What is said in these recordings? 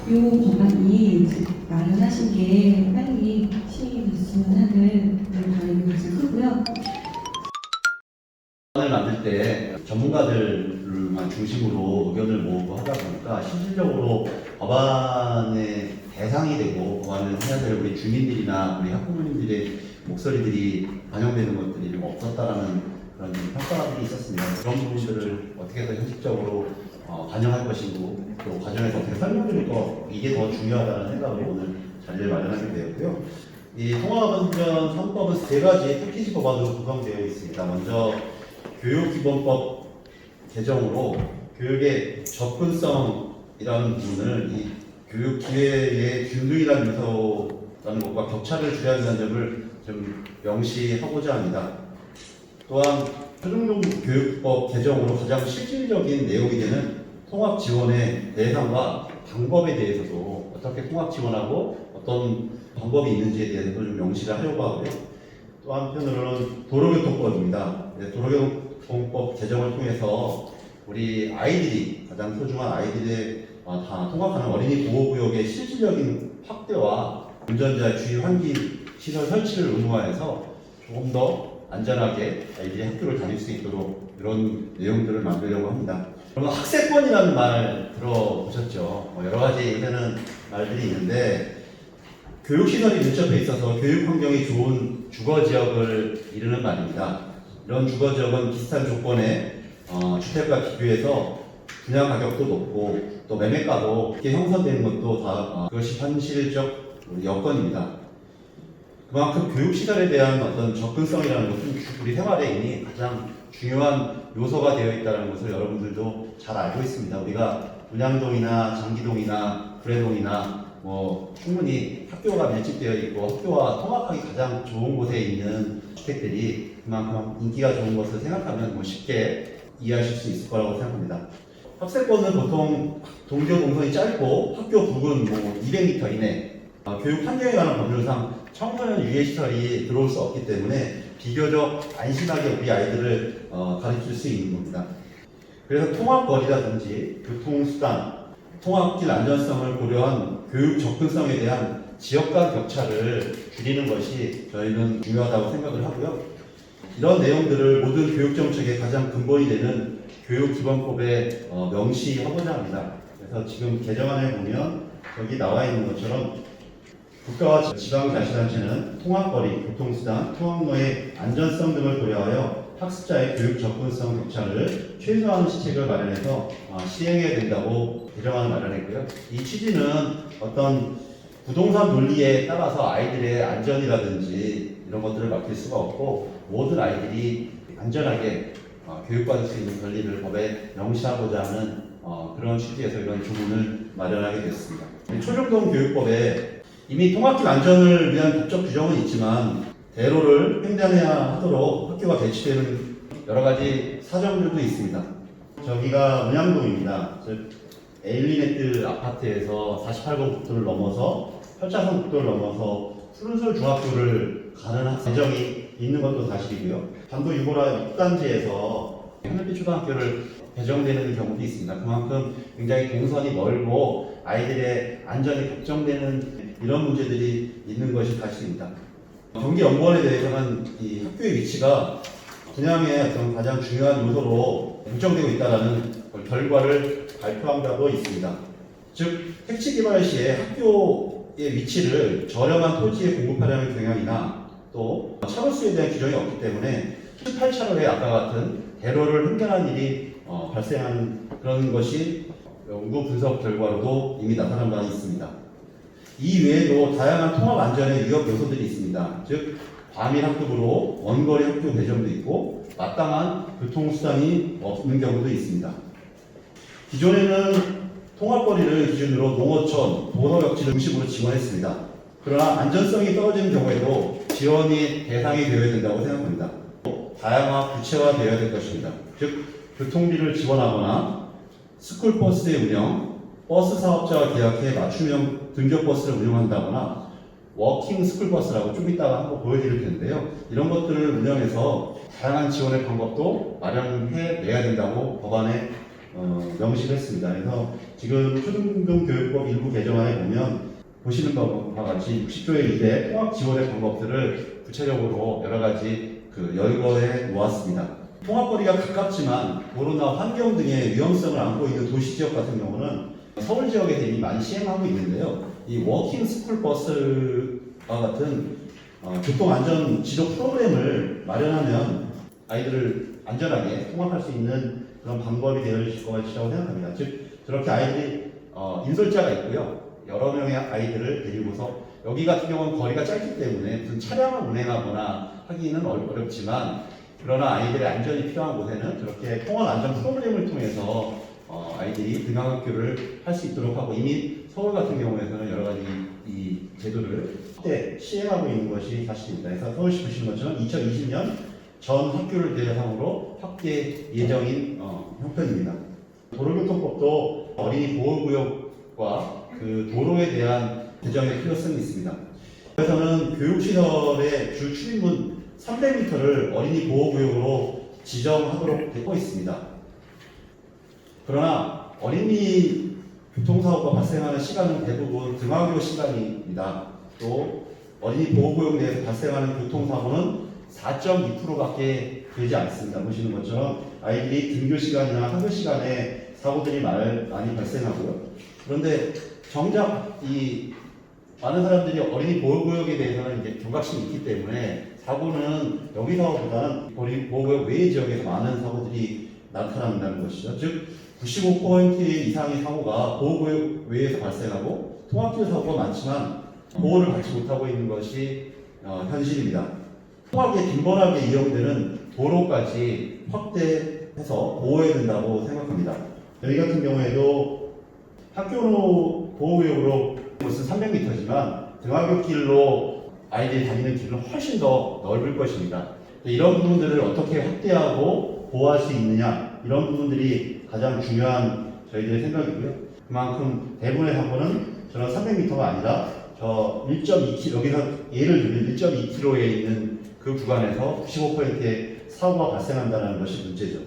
법안이 마련하신 게 빨리 시행이 됐으면 하는 그런 바람이 가장 크고요. 법안을 만들 때 전문가들만 중심으로 의견을 모으고 하다 보니까 실질적으로 법안의 대상이 되고 법안을 해야 될 우리 주민들이나 우리 학부모님들의 목소리들이 반영되는 것들이 좀 없었다라는 그런 평가들이 있었습니다. 그런 부분들을 어떻게 더 현실적으로 반영할 것이고 또 과정에서 어떻게 설명드릴 거 이게 더 중요하다는 생각으로 오늘 자리를 마련하게 되었고요. 이 통합안전 3법은 세 가지 패키지 법안으로 구성되어 있습니다. 먼저 교육기본법 개정으로 교육의 접근성이라는 부분을 이 교육 기회의 균등이라는 요소라는 것과 격차를 줄여야 한다는 점을 좀 명시하고자 합니다. 또한 초중등교육법 개정으로 가장 실질적인 내용이 되는 통합 지원의 대상과 방법에 대해서도 어떻게 통합 지원하고 어떤 방법이 있는지에 대해서도 좀 명시를 하려고 하고요. 또 한편으로는 도로교통법입니다. 도로교통법 개정을 통해서 우리 아이들이 가장 소중한 아이들의 다 통합하는 어린이 보호구역의 실질적인 확대와 운전자 주의 환기 시설 설치를 의무화해서 조금 더 안전하게 아이들이 학교를 다닐 수 있도록 이런 내용들을 만들려고 합니다. 그러면 학세권이라는 말 들어보셨죠? 여러 가지 얘기하는 말들이 있는데 교육시설이 밀접해 있어서 교육 환경이 좋은 주거지역을 이루는 말입니다. 이런 주거지역은 비슷한 조건의 주택과 비교해서 분양 가격도 높고 또 매매가도 쉽게 형성되는 것도 다 그것이 현실적 여건입니다. 그만큼 교육시설에 대한 어떤 접근성이라는 것은 우리 생활에 이미 가장 중요한 요소가 되어 있다는 것을 여러분들도 잘 알고 있습니다. 우리가 문양동이나 장기동이나 구례동이나 충분히 학교가 밀집되어 있고 학교와 통합하기 가장 좋은 곳에 있는 주택들이 그만큼 인기가 좋은 것을 생각하면 쉽게 이해하실 수 있을 거라고 생각합니다. 학세권은 보통 동교 동선이 짧고 학교 부근 200m 이내 교육 환경에 관한 법률상 청소년 유해 시설이 들어올 수 없기 때문에 비교적 안심하게 우리 아이들을 가르칠 수 있는 겁니다. 그래서 통합거리라든지 교통수단, 통합길 안전성을 고려한 교육 접근성에 대한 지역 간 격차를 줄이는 것이 저희는 중요하다고 생각을 하고요. 이런 내용들을 모든 교육정책의 가장 근본이 되는 교육기본법에 명시하고자 합니다. 그래서 지금 개정안에 보면 여기 나와 있는 것처럼 국가와 지방자치단체는 통학거리, 교통수단, 통학로의 안전성 등을 고려하여 학습자의 교육 접근성 격차를 최소화하는 시책을 마련해서 시행해야 된다고 개정안을 마련했고요. 이 취지는 어떤 부동산 논리에 따라서 아이들의 안전이라든지 이런 것들을 맡길 수가 없고 모든 아이들이 안전하게 교육받을 수 있는 권리를 법에 명시하고자 하는 그런 취지에서 이런 조문을 마련하게 됐습니다. 초중등 교육법에 이미 통학길 안전을 위한 법적 규정은 있지만 대로를 횡단해야 하도록 학교가 배치되는 여러 가지 사정들도 있습니다. 저기가 문양동입니다. 즉 에일리네트 아파트에서 48번 국도를 넘어서 8차선 국도를 넘어서 푸른솔 중학교를 가는 예정이 있는 것도 사실이고요. 반도 유보라 6단지에서 하늘빛 초등학교를 배정되는 경우도 있습니다. 그만큼 굉장히 동선이 멀고 아이들의 안전이 걱정되는 이런 문제들이 있는 것이 사실입니다. 경기연구원에 대해서는 이 학교의 위치가 분양의 어떤 가장 중요한 요소로 결정되고 있다는 결과를 발표한 바도 있습니다. 즉 택지 개발 시에 학교의 위치를 저렴한 토지에 공급하려는 경향이나 또 차로수에 대한 규정이 없기 때문에 18차로에 아까 같은 대로를 횡단하는 일이 발생하는 그런 것이 연구 분석 결과로도 이미 나타난 바가 있습니다. 이 외에도 다양한 통합 안전의 위협 요소들이 있습니다. 즉 과밀 학급으로 원거리 학교 배정도 있고 마땅한 교통수단이 없는 경우도 있습니다. 기존에는 통합거리를 기준으로 농어촌, 도로역지를 중심으로 지원했습니다. 그러나 안전성이 떨어지는 경우에도 지원이 대상이 되어야 된다고 생각합니다. 다양화, 구체화되어야 될 것입니다. 즉 교통비를 지원하거나 스쿨버스의 운영, 버스 사업자와 계약해 맞춤형 등교버스를 운영한다거나 워킹 스쿨버스라고 좀 이따가 한번 보여드릴 텐데요. 이런 것들을 운영해서 다양한 지원의 방법도 마련해 내야 된다고 법안에 명시를 했습니다. 그래서 지금 초중등교육법 일부 개정안에 보면 보시는 바와 같이 60조의 1대 통합 지원의 방법들을 구체적으로 여러 가지 열거해 놓았습니다. 통합거리가 가깝지만 도로나 환경 등의 위험성을 안고 있는 도시 지역 같은 경우는 서울 지역에서 이미 많이 시행하고 있는데요. 이 워킹 스쿨 버스와 같은 교통안전 지도 프로그램을 마련하면 아이들을 안전하게 통합할 수 있는 그런 방법이 되어질 것이라고 생각합니다. 즉 저렇게 아이들이 인솔자가 있고요. 여러 명의 아이들을 데리고서 여기 같은 경우는 거리가 짧기 때문에 무슨 차량을 운행하거나 하기는 어렵지만 그러나 아이들의 안전이 필요한 곳에는 저렇게 통합 안전 프로그램을 통해서 아이들이 등하학교를 할 수 있도록 하고 이미 서울 같은 경우에서는 여러 가지 이 제도를 확대 시행하고 있는 것이 사실입니다. 그래서 서울시 보시는 것처럼 2020년 전 학교를 대상으로 확대 예정인 형편입니다. 도로교통법도 어린이 보호구역과 그 도로에 대한 개정의 필요성이 있습니다. 그래서는 교육시설의 주 출입문 300m를 어린이 보호구역으로 지정하도록 되어 있습니다. 그러나 어린이 교통사고가 발생하는 시간은 대부분 등하교 시간입니다. 또 어린이 보호구역 내에서 발생하는 교통사고는 4.2%밖에 되지 않습니다. 보시는 것처럼 아이들이 등교 시간이나 학교 시간에 사고들이 많이 발생하고요. 그런데 정작 이 많은 사람들이 어린이 보호구역에 대해서는 이제 경각심이 있기 때문에 사고는 여기서보다는 어린이 보호구역 외의 지역에서 많은 사고들이 나타난다는 것이죠. 즉 95% 이상의 사고가 보호구역 외에서 발생하고 통합길 사고가 많지만 보호를 받지 못하고 있는 것이 현실입니다. 통합에 빈번하게 이용되는 도로까지 확대해서 보호해야 된다고 생각합니다. 여기 같은 경우에도 학교 보호구역으로 것은 300m지만 등하굣길로 아이들이 다니는 길은 훨씬 더 넓을 것입니다. 이런 부분들을 어떻게 확대하고 보호할 수 있느냐 이런 부분들이 가장 중요한 저희들의 생각이고요. 그만큼 대부분의 사고는 저런 300m가 아니라 저 1.2km 여기서 예를 들면 1.2km에 있는 그 구간에서 95%의 사고가 발생한다는 것이 문제죠.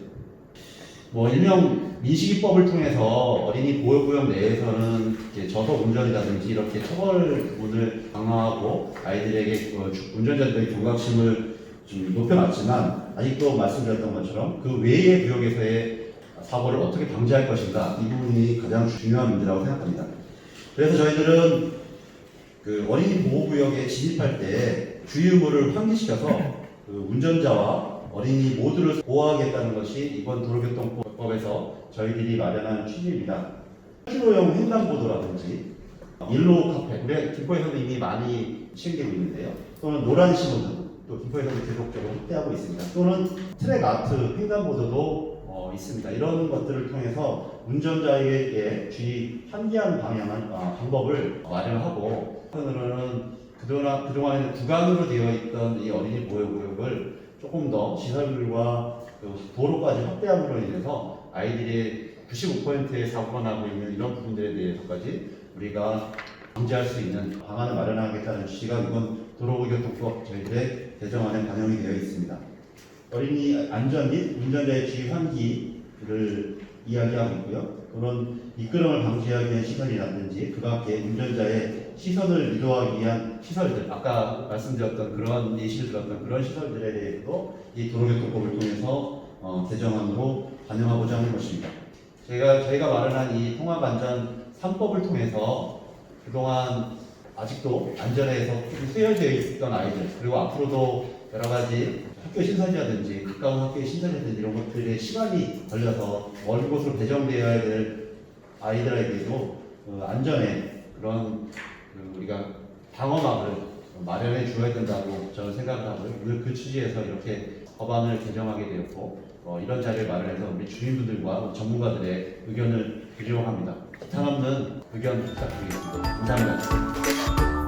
일명 민식이법을 통해서 어린이 보호구역 내에서는 저속 운전이라든지 이렇게 처벌 부분을 강화하고 아이들에게 운전자들의 경각심을 좀 높여놨지만 아직도 말씀드렸던 것처럼 그 외의 구역에서의 사고를 어떻게 방지할 것인가 이 부분이 가장 중요한 문제라고 생각합니다. 그래서 저희들은 그 어린이 보호구역에 진입할 때 주의의무를 환기시켜서 그 운전자와 어린이 모두를 보호하겠다는 것이 이번 도로교통법에서 저희들이 마련한 취지입니다. 실로용 횡단보도라든지 일로 카페, 우리 김포에서는 이미 많이 시행되고 있는데요. 또는 노란 신호등, 또 김포에서는 계속적으로 확대하고 있습니다. 또는 트랙 아트 횡단보도도 있습니다. 이런 것들을 통해서 운전자에게 주의 환기하는 방법을 마련하고 한편으로는 그동안에는 구간으로 되어 있던 이 어린이 보호구역을 조금 더 시설물과 도로까지 확대함으로 인해서 아이들이 95%의 사고가 나고 있는 이런 부분들에 대해서까지 우리가 방지할 수 있는 방안을 마련하겠다는 취지가 이번 도로교통법 저희들의 개정안에 반영이 되어 있습니다. 어린이 안전 및 운전자의 주의 환기를 이야기하고 있고요. 또는 미끄럼을 방지하기 위한 시설이라든지 그 밖에 운전자의 시선을 유도하기 위한 시설들, 아까 말씀드렸던 그런 예시를 들었던 그런 시설들에 대해서도 이 도로교통법을 통해서 개정안으로 반영하고자 하는 것입니다. 저희가 마련한 이 통합안전 3법을 통해서 그동안 아직도 안전에서 쓰여져 있던 아이들 그리고 앞으로도 여러 가지 학교 신설이라든지 가까운 학교의 신설이라든지 이런 것들에 시간이 걸려서 먼 곳으로 배정되어야 될 아이들에게도 안전에 그런 우리가 방어막을 마련해 주어야 된다고 저는 생각을 하고요. 오늘 그 취지에서 이렇게 법안을 개정하게 되었고 이런 자리를 마련해서 우리 주민분들과 전문가들의 의견을 수용합니다. 기탄 없는 의견 부탁드리겠습니다. 감사합니다.